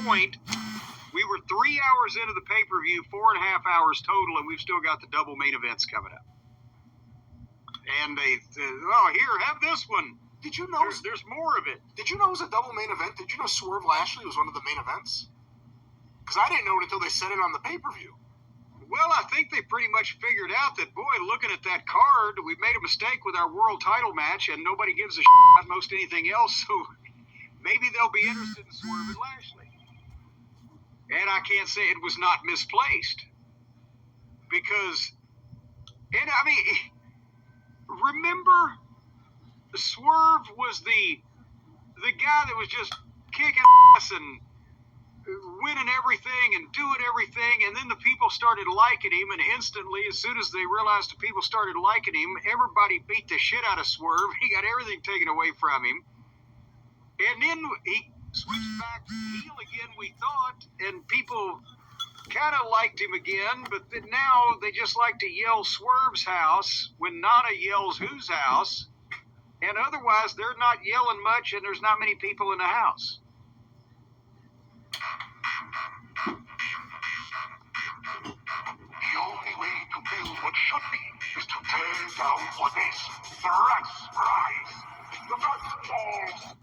point, we were 3 hours into the pay-per-view, 4.5 hours total, and we've still got the double main events coming up. And they said, oh, here, have this one. Did you know there's more of it? Did you know it was a double main event? Did you know Swerve Lashley was one of the main events? Because I didn't know it until they said it on the pay-per-view. Well, I think they pretty much figured out that, boy, looking at that card, we made a mistake with our world title match, and nobody gives a shit about most anything else, so maybe they'll be interested in Swerve and Lashley. And I can't say it was not misplaced. Because, and I mean, remember, Swerve was the guy that was just kicking ass and winning everything and doing everything, and then the people started liking him, and instantly, as soon as they realized the people started liking him, everybody beat the shit out of Swerve. He got everything taken away from him, and then he switched back to heel again, we thought, and people kind of liked him again, but then now they just like to yell Swerve's house when Nana yells whose house, and otherwise they're not yelling much, and there's not many people in the house. The only way to build what should be is to tear down what is. The rats rise. The blood falls.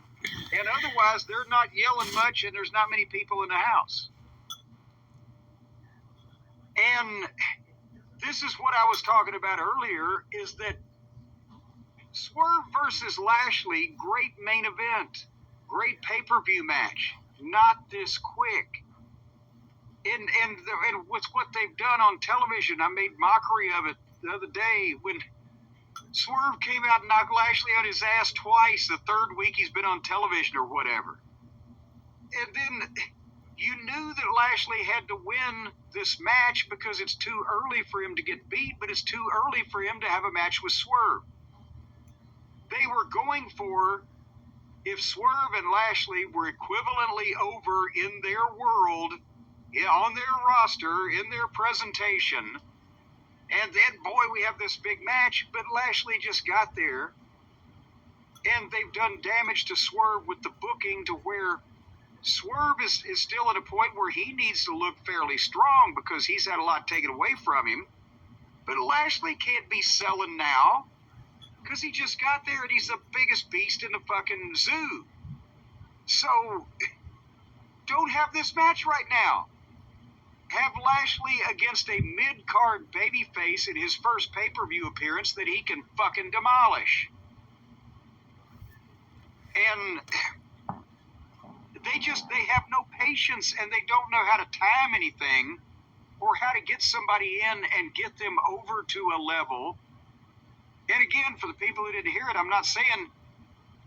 And otherwise, they're not yelling much, and there's not many people in the house. And this is what I was talking about earlier, is that Swerve versus Lashley, great main event, great pay-per-view match, not this quick. And with what they've done on television, I made mockery of it the other day when Swerve came out and knocked Lashley on his ass twice the third week he's been on television or whatever. And then you knew that Lashley had to win this match because it's too early for him to get beat, but it's too early for him to have a match with Swerve. They were going for, if Swerve and Lashley were equivalently over in their world, on their roster, in their presentation, and then, boy, we have this big match, but Lashley just got there, and they've done damage to Swerve with the booking to where Swerve is still at a point where he needs to look fairly strong because he's had a lot taken away from him, but Lashley can't be selling now because he just got there and he's the biggest beast in the fucking zoo. So, don't have this match right now. Have Lashley against a mid-card babyface in his first pay-per-view appearance that he can fucking demolish. And they have no patience, and they don't know how to time anything or how to get somebody in and get them over to a level. And again, for the people who didn't hear it, I'm not saying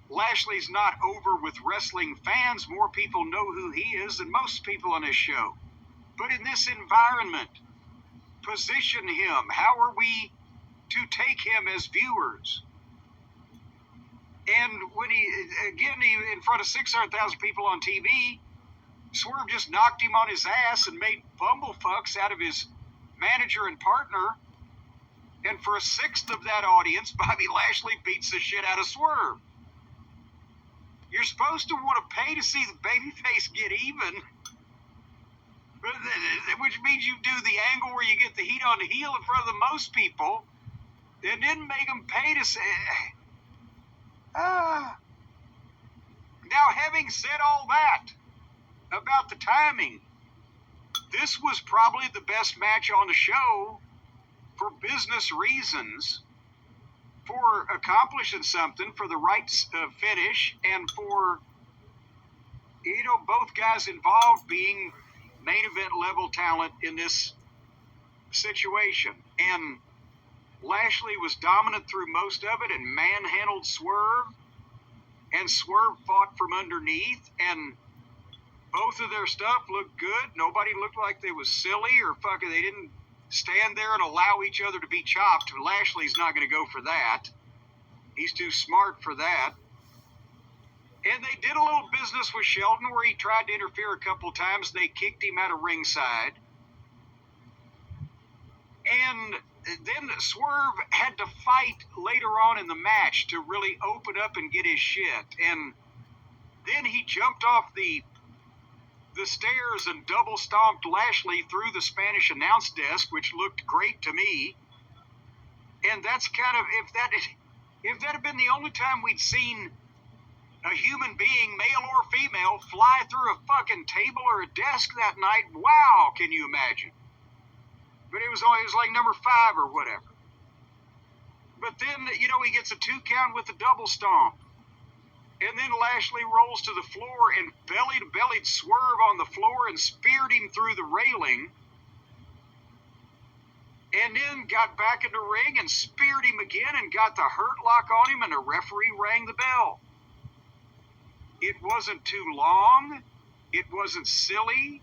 Lashley's not over with wrestling fans. More people know who he is than most people on this show. But in this environment, position him. How are we to take him as viewers? And when he in front of 600,000 people on TV, Swerve just knocked him on his ass and made bumblefucks out of his manager and partner. And for a sixth of that audience, Bobby Lashley beats the shit out of Swerve. You're supposed to want to pay to see the babyface get even, which means you do the angle where you get the heat on the heel in front of the most people, and then make them pay to say. Now, having said all that about the timing, this was probably the best match on the show for business reasons, for accomplishing something, for the right finish, and for, both guys involved being main event level talent in this situation. And Lashley was dominant through most of it and manhandled Swerve, and Swerve fought from underneath, and both of their stuff looked good. Nobody looked like they was silly or fucking, they didn't stand there and allow each other to be chopped. Lashley's not going to go for that. He's too smart for that. And they did a little business with Shelton where he tried to interfere a couple of times. They kicked him out of ringside. And then Swerve had to fight later on in the match to really open up and get his shit. And then he jumped off the the stairs and double stomped Lashley through the Spanish announce desk, which looked great to me. And that's kind of, if that had been the only time we'd seen a human being, male or female, fly through a fucking table or a desk that night, wow, can you imagine? But it was like number 5 or whatever. But then, he gets a 2 count with the double stomp. And then Lashley rolls to the floor and belly-to-bellied Swerve on the floor and speared him through the railing. And then got back in the ring and speared him again and got the hurt lock on him, and the referee rang the bell. It wasn't too long. It wasn't silly.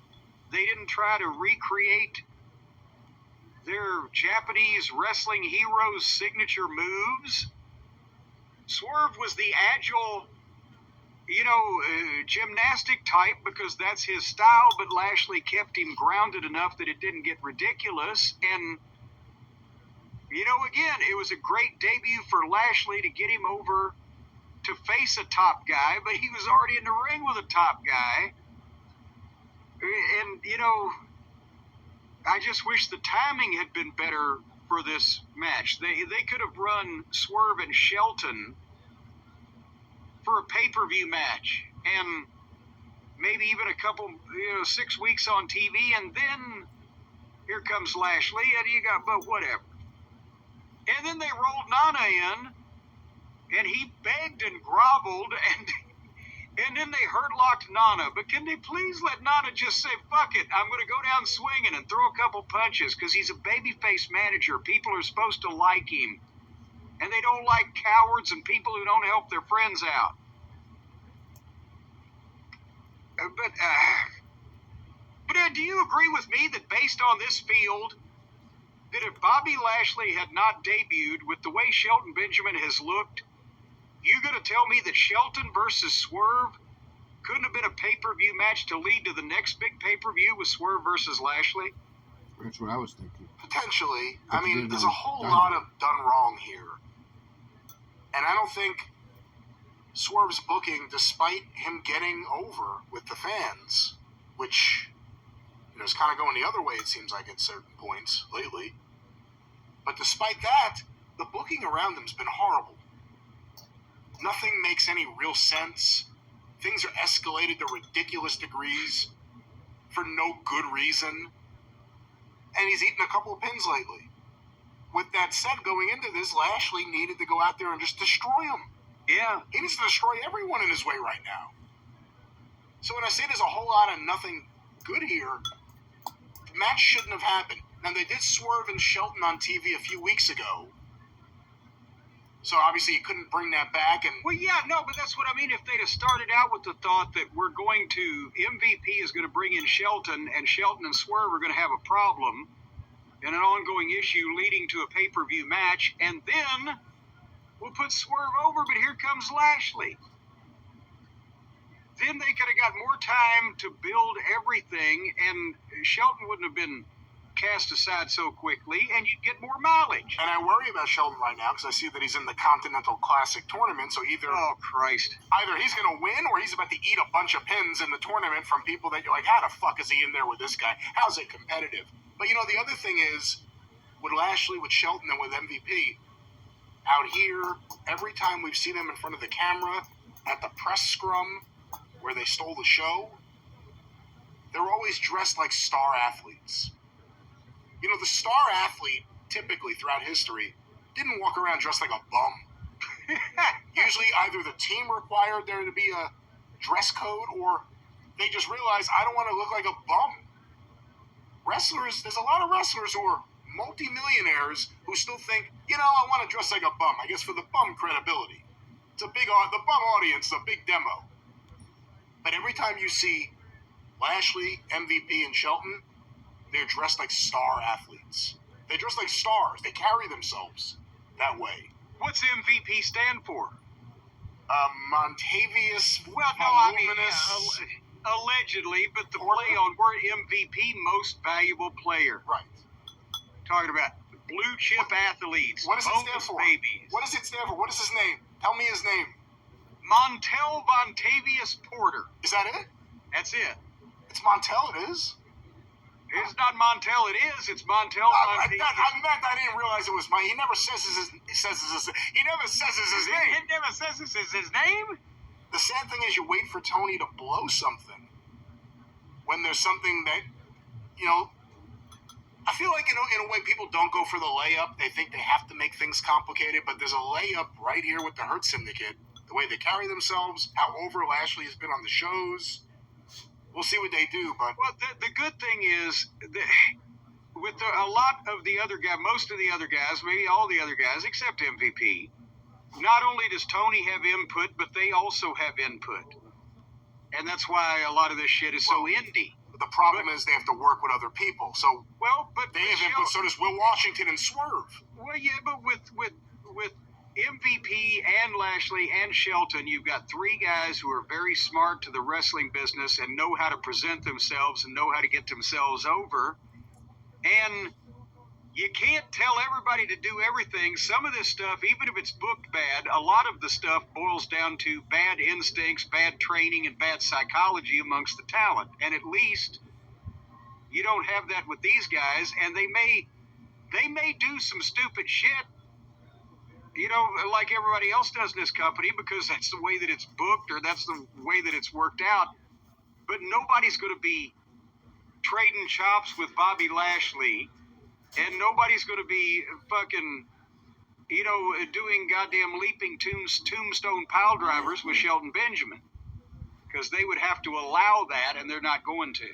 They didn't try to recreate their Japanese wrestling heroes' signature moves. Swerve was the agile, gymnastic type because that's his style, but Lashley kept him grounded enough that it didn't get ridiculous. And, again, it was a great debut for Lashley to get him over to face a top guy, but he was already in the ring with a top guy. And, I just wish the timing had been better for this match. They could have run Swerve and Shelton for a pay-per-view match, and maybe even a couple, 6 weeks on TV, and then here comes Lashley, and but whatever. And then they rolled Nana in, and he begged and groveled, and then they hurt-locked Nana. But can they please let Nana just say, fuck it, I'm going to go down swinging and throw a couple punches, because he's a babyface manager. People are supposed to like him. And they don't like cowards and people who don't help their friends out. But do you agree with me that based on this field, that if Bobby Lashley had not debuted with the way Shelton Benjamin has looked, you going to tell me that Shelton versus Swerve couldn't have been a pay-per-view match to lead to the next big pay-per-view with Swerve versus Lashley? That's what I was thinking. Potentially. I mean, there's a whole lot of done wrong here. And I don't think Swerve's booking, despite him getting over with the fans, which is kind of going the other way, it seems like, at certain points lately. But despite that, the booking around him's been horrible. Nothing makes any real sense. Things are escalated to ridiculous degrees for no good reason. And he's eaten a couple of pins lately. With that said, going into this, Lashley needed to go out there and just destroy him. Yeah. He needs to destroy everyone in his way right now. So when I say there's a whole lot of nothing good here, the match shouldn't have happened. Now, they did Swerve and Shelton on TV a few weeks ago. So obviously you couldn't bring that back. And well, yeah, no, but that's what I mean. If they'd have started out with the thought that MVP is going to bring in Shelton, and Shelton and Swerve are going to have a problem and an ongoing issue leading to a pay-per-view match, and then we'll put Swerve over, but here comes Lashley. Then they could have got more time to build everything, and Shelton wouldn't have been cast aside so quickly, and you'd get more mileage. And I worry about Shelton right now because I see that he's in the Continental Classic tournament, so either he's going to win or he's about to eat a bunch of pins in the tournament from people that you're like, how the fuck is he in there with this guy? How's it competitive? But, the other thing is, with Lashley, with Shelton, and with MVP, out here, every time we've seen them in front of the camera, at the press scrum, where they stole the show, they're always dressed like star athletes. The star athlete, typically throughout history, didn't walk around dressed like a bum. Usually either the team required there to be a dress code, or they just realized, I don't want to look like a bum. There's a lot of wrestlers who are multi-millionaires who still think, I want to dress like a bum, I guess for the bum credibility. The bum audience, a big demo. But every time you see Lashley, MVP, and Shelton, they're dressed like star athletes. They dress like stars. They carry themselves that way. What's MVP stand for? Montavious. Well, no, I mean, allegedly, but the play on word MVP, most valuable player. Right. Talking about blue chip athletes. What does it stand for? Babies. What does it stand for? What is his name? Tell me his name. Montel Vontavious Porter. Is that it? That's it. It's Montel, it is. It's not Montel, it is. It's Montel. I didn't realize it was my. He never says his name. He never says this is his name? The sad thing is you wait for Tony to blow something when there's something that, you know, I feel like in a way people don't go for the layup. They think they have to make things complicated, but there's a layup right here with the Hurt Syndicate. The way they carry themselves, how over Lashley has been on the shows. We'll see what they do, but... Well, the good thing is, with a lot of the other guys, most of the other guys, maybe all the other guys, except MVP, not only does Tony have input, but they also have input. And that's why a lot of this shit is so indie. The problem is they have to work with other people. So but they have input, so does Will Washington and Swerve. Well, yeah, but with MVP and Lashley and Shelton, you've got three guys who are very smart to the wrestling business and know how to present themselves and know how to get themselves over. And you can't tell everybody to do everything. Some of this stuff, even if it's booked bad, a lot of the stuff boils down to bad instincts, bad training, and bad psychology amongst the talent. And at least you don't have that with these guys, and they may do some stupid shit, you know, like everybody else does in this company, because that's the way that it's booked or that's the way that it's worked out. But nobody's going to be trading chops with Bobby Lashley, and nobody's going to be fucking, you know, doing goddamn leaping tombstone pile drivers with Shelton Benjamin, because they would have to allow that, and they're not going to.